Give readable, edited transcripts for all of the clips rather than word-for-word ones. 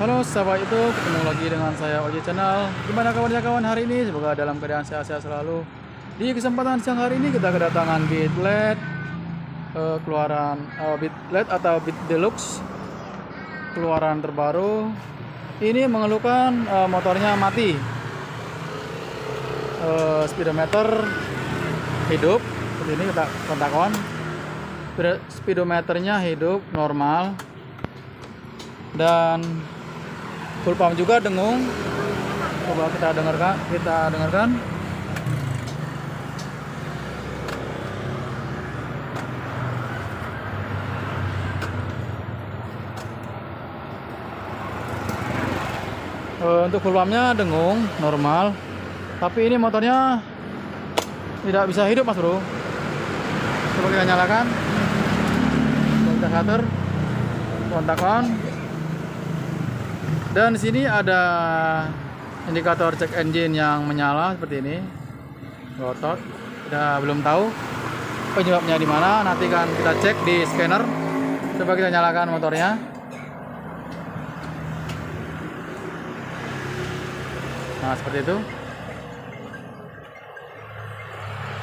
Halo sahabat YouTube, ketemu lagi dengan saya Oji Channel. Gimana kawan-kawan hari ini? Semoga dalam keadaan sehat-sehat selalu. Di kesempatan siang hari ini kita kedatangan Beat LED keluaran Beat LED atau Beat Deluxe keluaran terbaru. Ini mengeluhkan motornya mati. Speedometer hidup seperti ini, kita kontak-on. Speedometernya hidup normal dan full pump juga dengung. Coba kita dengarkan. Untuk full pumpnya dengung normal, tapi ini motornya tidak bisa hidup mas bro. Coba kita nyalakan, kita starter, kontak on. Dan di sini ada indikator check engine yang menyala seperti ini, ngotot. Kita belum tahu penyebabnya di mana. Nanti kan kita cek di scanner. Coba kita nyalakan motornya. Nah seperti itu.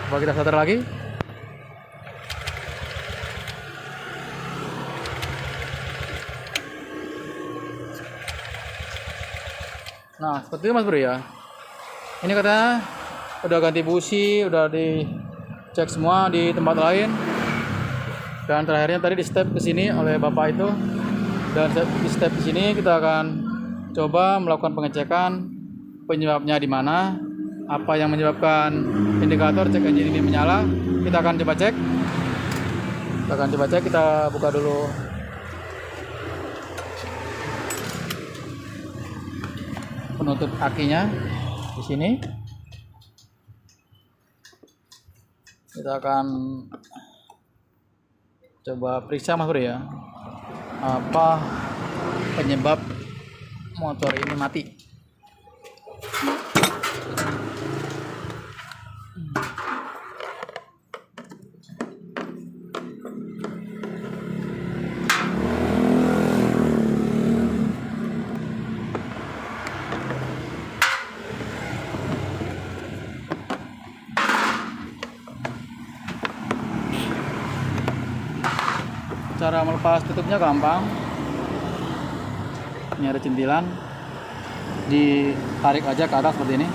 Coba kita starter lagi. Nah seperti itu mas bro ya. Ini katanya udah ganti busi, udah dicek semua di tempat lain. Dan terakhirnya tadi di step ke sini oleh bapak itu. Dan di step di sini kita akan coba melakukan pengecekan penyebabnya di mana, apa yang menyebabkan indikator cek engine ini menyala. Kita akan coba cek. Kita buka dulu penutup akinya di sini. Kita akan coba periksa mas bro ya, apa penyebab motor ini mati. Cara melepas tutupnya gampang. Ini ada centilan, ditarik aja ke atas seperti ini.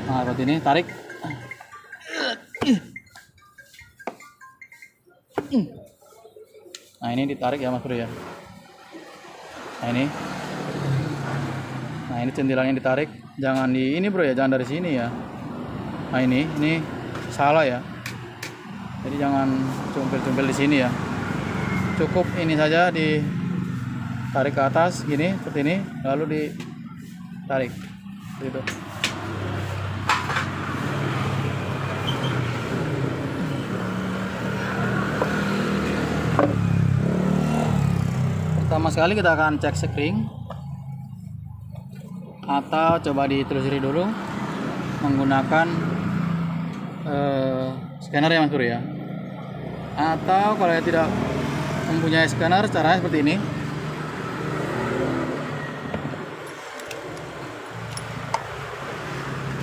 Nah seperti ini, tarik. Nah ini ditarik ya mas bro ya. Nah ini centilannya ditarik. Jangan di ini bro ya, jangan dari sini ya. Nah ini salah ya. Jadi jangan cumpil-cumpil di sini ya. Cukup ini saja ditarik ke atas gini seperti ini, lalu ditarik gitu. Pertama sekali kita akan cek spring, atau coba ditelusuri dulu menggunakan scanner ya mas bro ya. Atau kalau yang tidak mempunyai scanner, caranya seperti ini.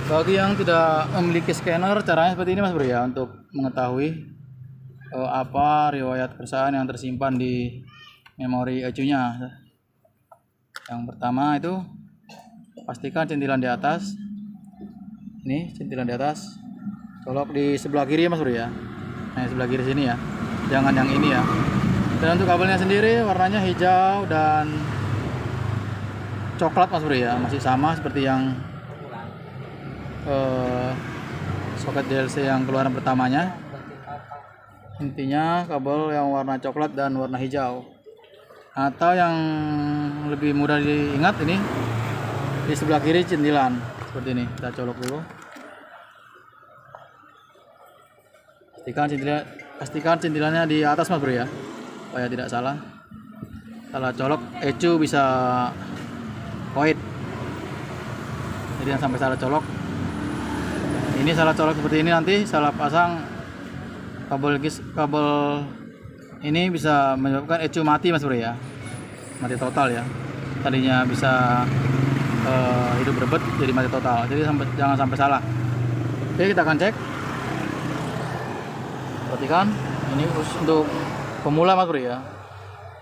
Bagi yang tidak memiliki scanner, caranya seperti ini mas bro ya, untuk mengetahui apa riwayat kerusakan yang tersimpan di memori ECU-nya. Yang pertama itu pastikan centilan di atas. Ini centilan di atas, colok di sebelah kiri ya mas bro ya. Nah sebelah kiri sini ya, jangan yang ini ya. Dan untuk kabelnya sendiri warnanya hijau dan coklat mas bro ya, masih sama seperti yang soket DLC yang keluaran pertamanya. Intinya kabel yang warna coklat dan warna hijau. Atau yang lebih mudah diingat, ini di sebelah kiri centilan seperti ini. Kita colok dulu. Pastikan centilannya di atas mas bro ya, supaya tidak salah colok ECU bisa void. Jadi jangan sampai salah colok. Ini salah colok seperti ini, nanti salah pasang kabel ini bisa menyebabkan ECU mati mas bro ya. mati total ya. Tadinya bisa hidup berbet jadi mati total, jadi jangan sampai salah. Oke, kita akan cek. Perhatikan, ini untuk pemula Mas Bro ya.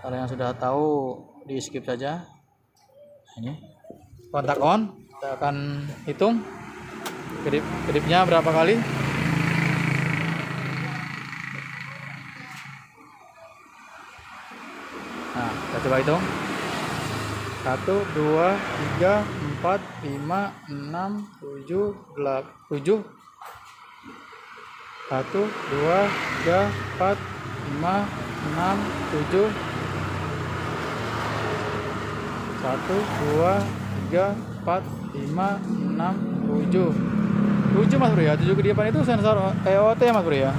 Kalau yang sudah tahu di skip saja. Ini kontak on, kita akan hitung kedipnya berapa kali. Nah, kita coba hitung. 1, 2, 3, 4, 5, 6, 7, 8, 7. 1, 2, 3, 4, 5, 6, 7. 1, 2, 3, 4, 5, 6, 7. 7 Mas Bro ya. 7 kedipan itu sensor EOT Mas Bro ya.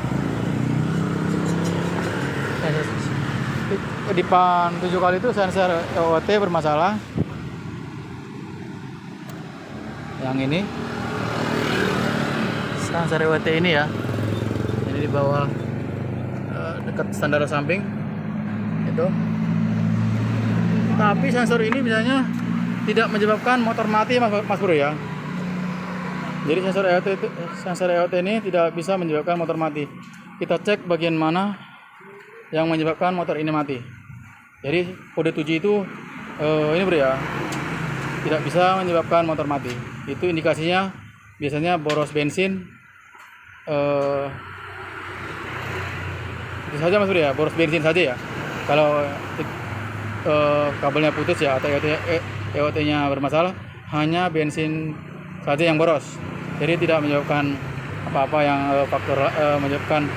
Kedipan 7 kali itu sensor EOT bermasalah. Yang ini sensor EOT ini ya. Ini di bawah dekat standar samping itu. Tapi sensor ini biasanya tidak menyebabkan motor mati Mas Bro ya. Jadi sensor EOT ini tidak bisa menyebabkan motor mati. Kita cek bagian mana yang menyebabkan motor ini mati. Jadi kode 7 itu ini Bro ya, tidak bisa menyebabkan motor mati. Itu indikasinya biasanya boros bensin. Itu saja Mas Bro ya, boros bensin saja ya. Kalau kabelnya putus ya atau EOT-nya bermasalah, hanya bensin saja yang boros. Jadi tidak menyebabkan apa-apa yang faktor menyebabkan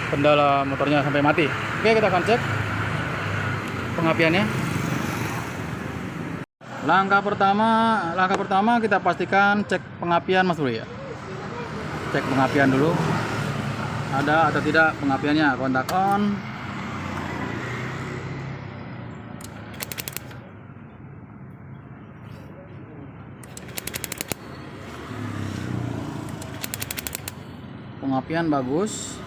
kendala motornya sampai mati. Oke, kita akan cek pengapiannya. Langkah pertama kita pastikan cek pengapian Mas Bro ya. Cek pengapian dulu. Ada atau tidak pengapiannya, kontak on. Pengapian bagus.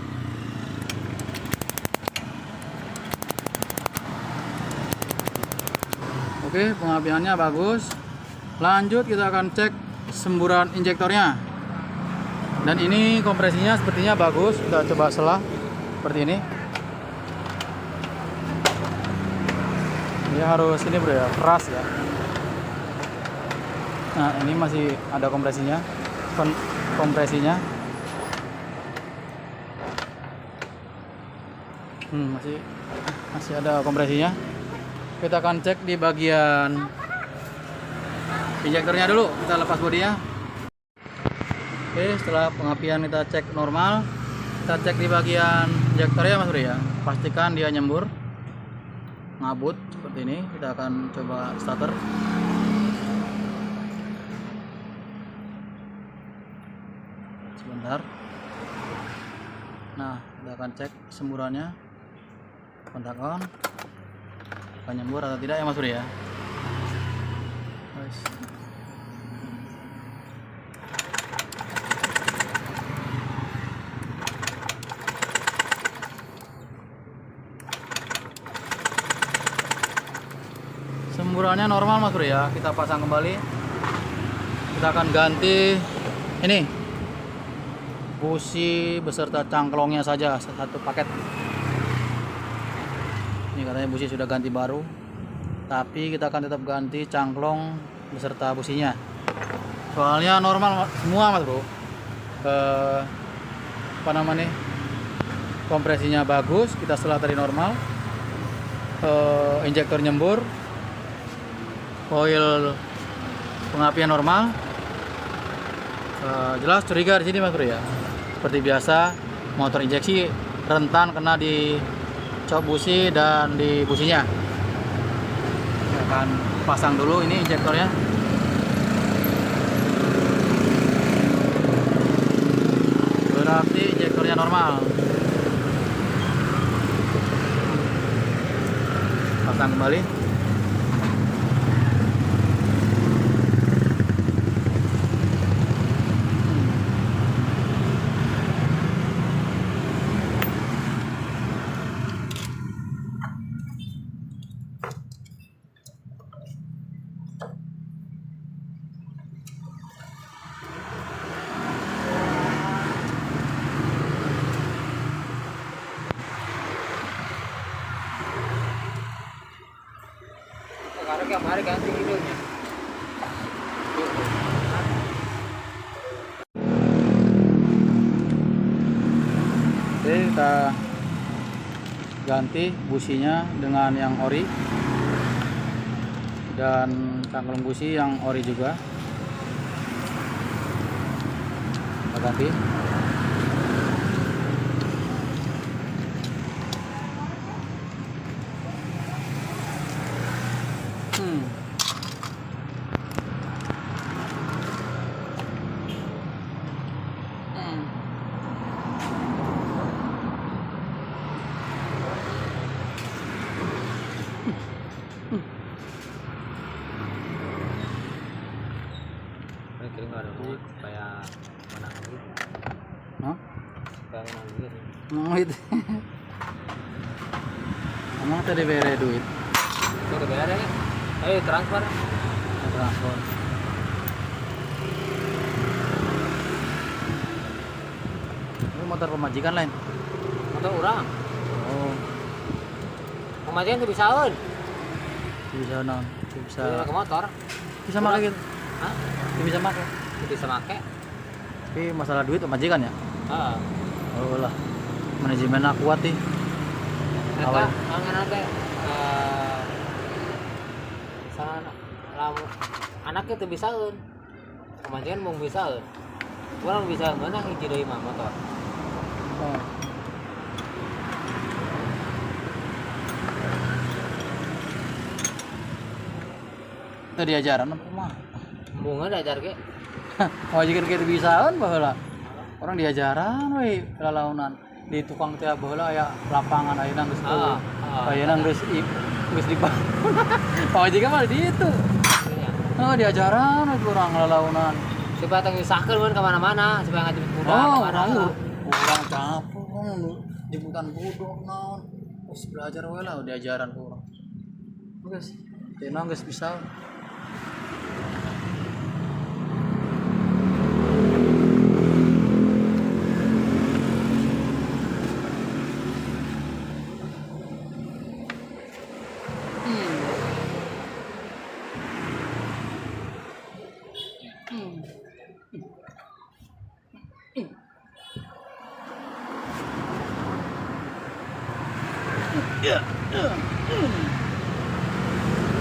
Oke, pengapiannya bagus. Lanjut kita akan cek semburan injektornya. Dan ini kompresinya sepertinya bagus. Kita coba selah seperti ini. Dia harus ini Bro ya, keras ya. Nah, ini masih ada kompresinya. Masih ada kompresinya. Kita akan cek di bagian injektornya dulu. Kita lepas bodinya. Oke, setelah pengapian kita cek normal, kita cek di bagian injektornya Mas Bro ya. Pastikan dia nyembur, ngabut seperti ini. Kita akan coba starter. Sebentar. Nah, kita akan cek semburannya. Kontak on. Nyembur atau tidak ya Mas Bro ya. Semburannya normal Mas Bro ya. Kita pasang kembali. Kita akan ganti ini busi beserta cangklongnya saja satu paket. Ini katanya busi sudah ganti baru, tapi kita akan tetap ganti cangklong beserta businya. Soalnya normal semua Mas Bro. Kompresinya bagus, kita setelah tadi normal. Injektor nyembur, coil pengapian normal. Jelas curiga di sini Mas Bro ya. Seperti biasa, motor injeksi rentan kena di cok busi dan di businya. Kita akan pasang dulu ini injektornya. Berarti injektornya normal. Pasang kembali. tiap hari ganti hidungnya. Oke, kita ganti businya dengan yang ori dan cangklong busi yang ori juga kita ganti. Ini kirim ada duit supaya menang gitu. Hah? Supaya menang gitu. Duit. Emang tadi bere duit Itu udah bayar ya? Ayo transfer. transfer. Ini motor pemajikan lain. Motor orang. Oh, Kemajuan tuh bisaun. bisa non, bisa Ke motor. bisa pakai gitu. Hah? Bisa pakai. Bisa make. Tapi masalah duit pemajikan ya. Heeh. Oh lah, manajemen aku kuat nih. Mereka angan ada sana lamu anaknya tuh bisaun. Kemajuan mau bisaun. Orang bisa mana hiji deui mah motor. Oh. Itu diajaran apa mah? Bunga diajar ge. Oh jika kita bisaan baheula. Orang diajaran we lalaunan di tukang teh baheula aya lapangan ayeuna geus teu. Ayeuna geus dibangun. Oh jika mah di itu. Oh diajaran we kurang lalaunan. Supaya tong nyusahkeun mun ka mana-mana, supaya ngajemput budak Oh, ka mana. kurang capek jemputan budok naon. Terus belajar we lah diajaran kurang. Geus, teu geus bisa.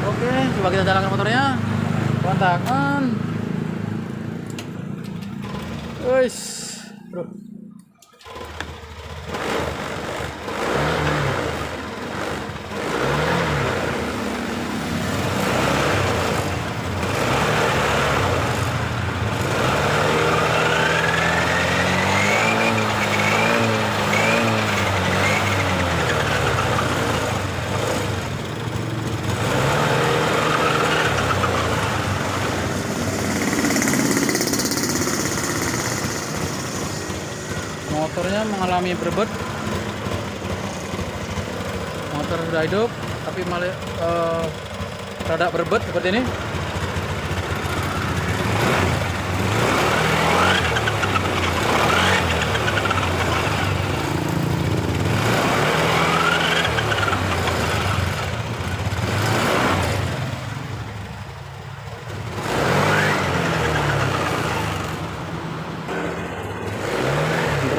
Oke, coba kita jalankan motornya. Kontakan. Wis, bro. Motornya mengalami berebut. Motor sudah hidup tapi malah rada berebut seperti ini.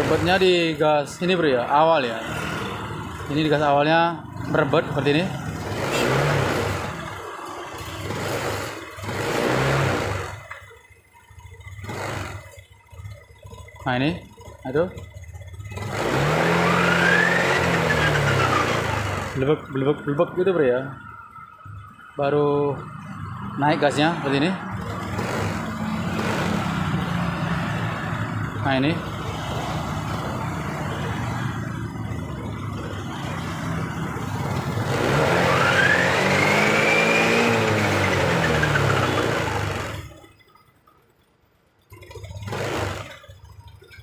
Berebutnya di gas ini bro ya, awal ya. Ini di gas awalnya berebut seperti ini. Nah ini, aduh. Belebek gitu bro ya. Baru naik gasnya seperti ini. Nah ini.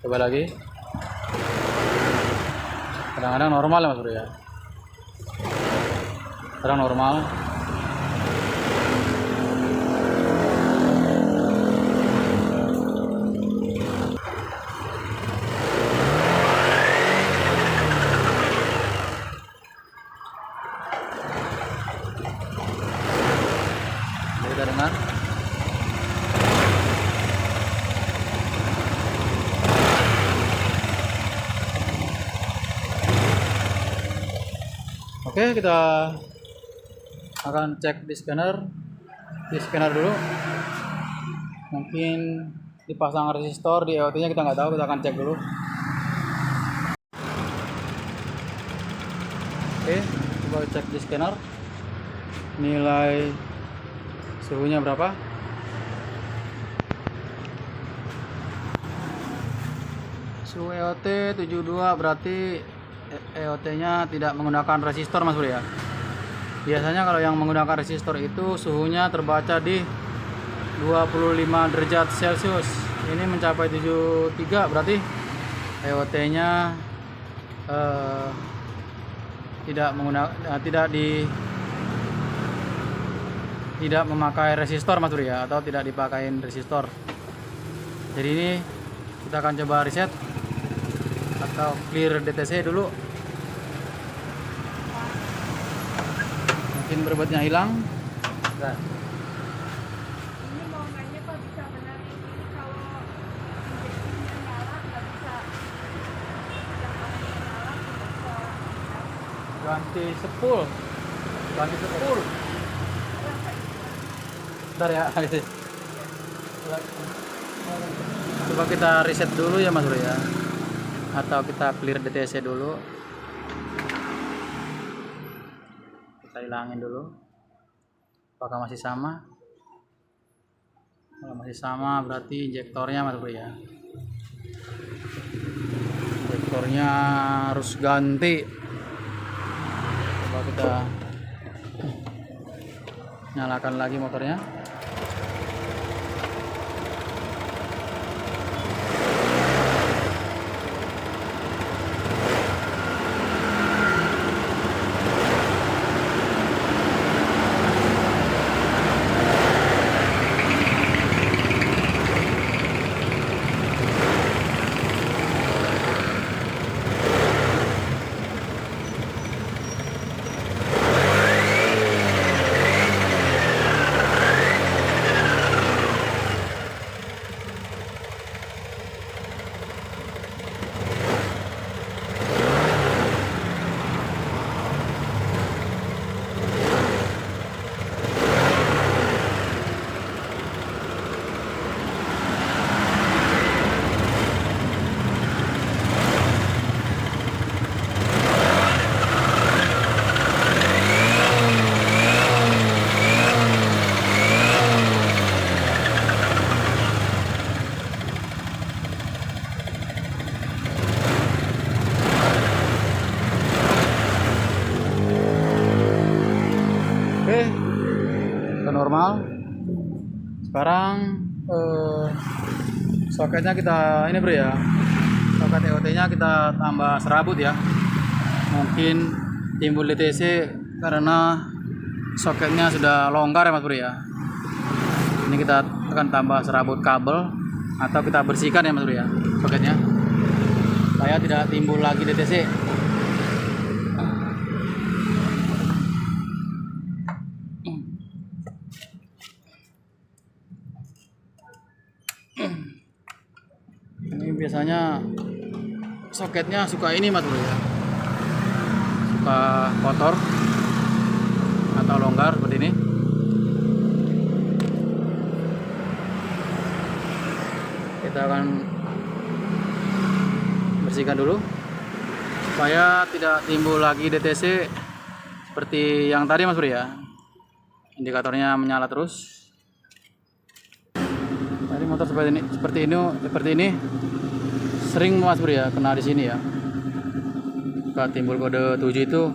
Coba lagi. Kadang-kadang normal ya mas bro ya. Kadang normal. bisa dengar. Oke, kita akan cek di scanner dulu. Mungkin dipasang resistor di EOT nya, kita nggak tahu, kita akan cek dulu. Oke, coba cek di scanner nilai suhunya berapa. Suhu EOT 72, berarti EOT nya tidak menggunakan resistor Mas Bro ya. Biasanya kalau yang menggunakan resistor itu suhunya terbaca di 25 derajat Celcius. Ini mencapai 73, berarti EOT nya tidak memakai resistor Mas Bro ya, atau tidak dipakai resistor. Jadi ini kita akan coba reset atau clear DTC dulu. Mungkin berbetnya hilang. Nah, Ini mau nanya Pak, bisa benerin ini kalau injeksinya nyala nggak bisa yang namanya nyala tidak bisa. Ganti sepul. Bentar ya. Coba kita reset dulu ya Mas Bro ya, atau kita clear DTC dulu. Kita hilangin dulu. Apakah masih sama? Kalau masih sama berarti injektornya Mas Bro ya. Injektornya harus ganti. Coba kita nyalakan lagi motornya. Oke, ke normal. Sekarang soketnya kita ini Bro ya, soket EOT nya kita tambah serabut ya. Mungkin timbul DTC karena soketnya sudah longgar ya Mas Bro ya. Ini kita akan tambah serabut kabel atau kita bersihkan ya Mas Bro ya soketnya, supaya tidak timbul lagi DTC. Ini biasanya soketnya suka ini Mas Bro ya, suka kotor atau longgar seperti ini. Kita akan bersihkan dulu supaya tidak timbul lagi DTC seperti yang tadi Mas Bro ya. Indikatornya menyala terus. Tadi motor seperti ini sering Mas Bro ya kena di sini ya. Jika timbul kode 7 itu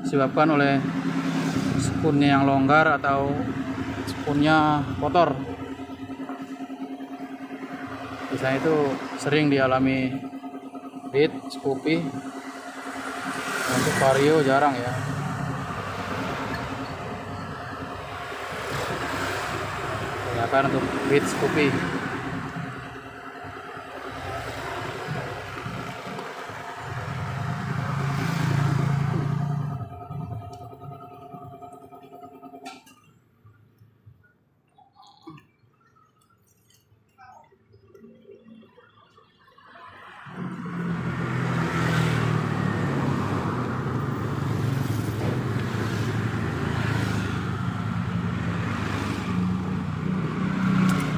disebabkan oleh spunnya yang longgar atau spunnya kotor. Biasanya itu sering dialami Beat, Scoopy. Untuk Vario jarang ya. Kebanyakan untuk Beat, Scoopy.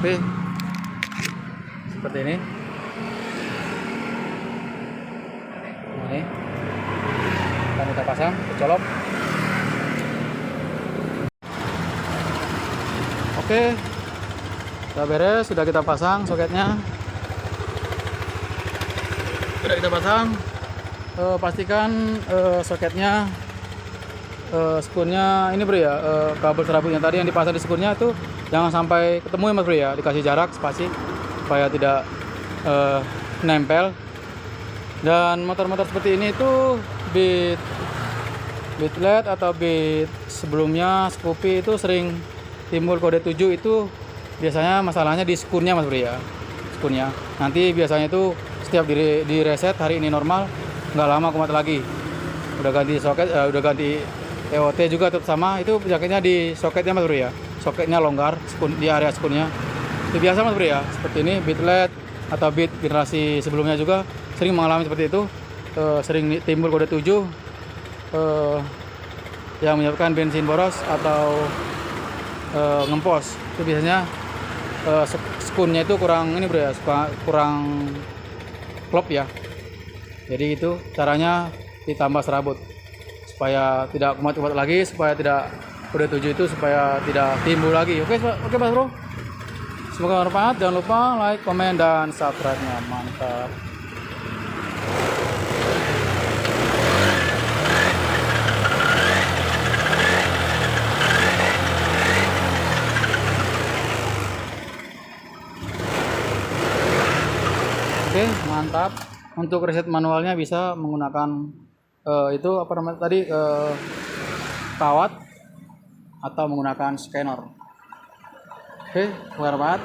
Oke, seperti ini. Ini akan kita pasang, kita colok. Oke, sudah beres, sudah kita pasang soketnya. Sudah kita pasang. Pastikan soketnya, skunnya ini bro ya, kabel serabutnya tadi yang dipasang di skunnya itu jangan sampai ketemu ya mas bro ya, dikasih jarak spasi supaya tidak nempel. Dan motor-motor seperti ini itu bit LED atau bit sebelumnya Scoopy itu sering timbul kode 7, itu biasanya masalahnya di skunnya mas bro ya, skunnya. Nanti biasanya itu setiap di reset hari ini normal, nggak lama kumat lagi. Udah ganti soket, udah ganti TOT juga tetap sama, itu penyakitnya di soketnya mas bro ya, soketnya longgar di area skunnya. Itu biasa mas bro ya, seperti ini bit LED atau bit generasi sebelumnya juga sering mengalami seperti itu, sering timbul kode 7 yang menyebabkan bensin boros atau ngempos. Itu biasanya skunnya itu kurang ini bro ya, kurang klop ya. Jadi itu caranya ditambah serabut supaya tidak kumat-kumat lagi, supaya tidak kode 7 itu supaya tidak timbul lagi. Oke mas bro, semoga bermanfaat. Jangan lupa like, komen, dan subscribe-nya. Mantap. Oke, mantap. Untuk reset manualnya bisa menggunakan itu apa namanya tadi, kawat atau menggunakan scanner. Oke, bermanfaat.